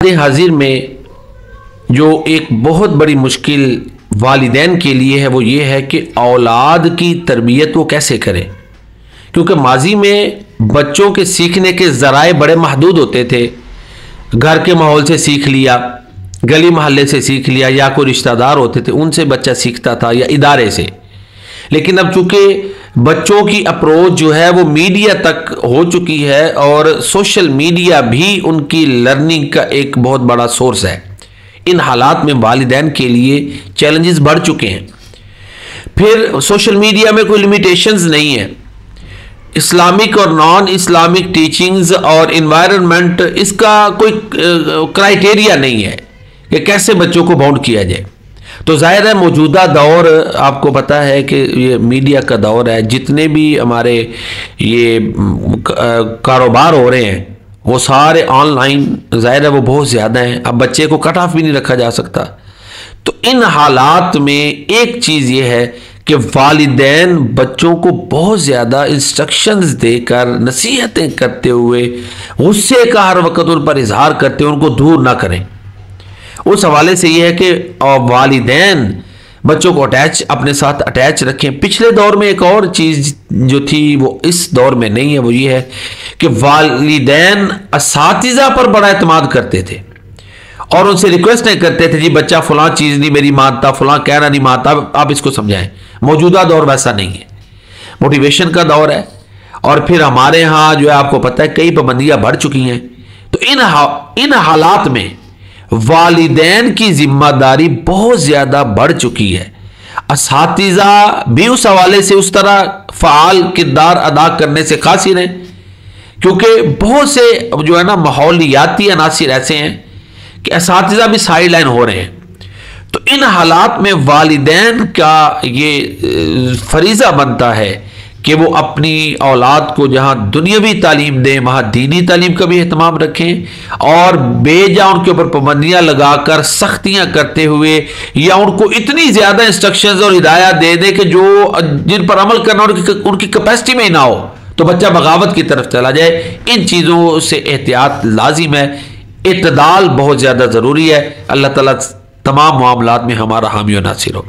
वक्त हाजिर में जो एक बहुत बड़ी मुश्किल वालिदैन के लिए है वो ये है कि औलाद की तरबियत वो कैसे करें, क्योंकि माजी में बच्चों के सीखने के ज़राए बड़े महदूद होते थे। घर के माहौल से सीख लिया, गली मोहल्ले से सीख लिया, या कोई रिश्तेदार होते थे उनसे बच्चा सीखता था, या इदारे से। लेकिन अब चूंकि बच्चों की अप्रोच जो है वो मीडिया तक हो चुकी है और सोशल मीडिया भी उनकी लर्निंग का एक बहुत बड़ा सोर्स है, इन हालात में वालिदैन के लिए चैलेंजेस बढ़ चुके हैं। फिर सोशल मीडिया में कोई लिमिटेशंस नहीं है, इस्लामिक और नॉन इस्लामिक टीचिंग्स और इन्वायरमेंट, इसका कोई क्राइटेरिया नहीं है कि कैसे बच्चों को बाउंड किया जाए। तो जाहिर है मौजूदा दौर, आपको पता है कि ये मीडिया का दौर है, जितने भी हमारे ये कारोबार हो रहे हैं वो सारे ऑनलाइन, जाहिर है वो बहुत ज़्यादा हैं। अब बच्चे को कट ऑफ भी नहीं रखा जा सकता। तो इन हालात में एक चीज़ ये है कि वालिदैन बच्चों को बहुत ज़्यादा इंस्ट्रक्शंस देकर, नसीहतें करते हुए, गुस्से का हर वक्त उन पर इजहार करते हुए उनको दूर ना करें। उस हवाले से यह है कि वालिदैन बच्चों को अपने साथ अटैच रखें। पिछले दौर में एक और चीज़ जो थी वो इस दौर में नहीं है, वो ये है कि वालिदैन असातिज़ा पर बड़ा एतमाद करते थे और उनसे रिक्वेस्ट नहीं करते थे, जी बच्चा फलां चीज़ नहीं मेरी मानता, फलां कहना नहीं मानता, आप इसको समझाएं। मौजूदा दौर वैसा नहीं है, मोटिवेशन का दौर है। और फिर हमारे यहाँ जो है आपको पता है कई पाबंदियाँ बढ़ चुकी हैं। तो इन हालात में वालिदैन की जिम्मेदारी बहुत ज़्यादा बढ़ चुकी है। असातिज़ा भी उस हवाले से उस तरह फ़ाल किरदार अदा करने से कासिर हैं, क्योंकि बहुत से जो है ना माहौलियाती अनासिर ऐसे हैं कि असातिज़ा भी साइड लाइन हो रहे हैं। तो इन हालात में वालिदैन का ये फरीज़ा बनता है कि वो अपनी औलाद को जहाँ दुनियावी तालीम दें वहाँ दीनी तालीम का भी एहतमाम रखें, और बेजा उनके ऊपर पाबंदियाँ लगाकर सख्तियाँ करते हुए या उनको इतनी ज़्यादा इंस्ट्रक्शंस और हिदायत दे दें कि जो जिन पर अमल करना उनकी कैपेसिटी में ही ना हो, तो बच्चा बगावत की तरफ चला जाए। इन चीज़ों से एहतियात लाजिम है, इत्तदाल बहुत ज़्यादा ज़रूरी है। अल्लाह ताला तमाम मामलात में हमारा हामी और नासिर हो।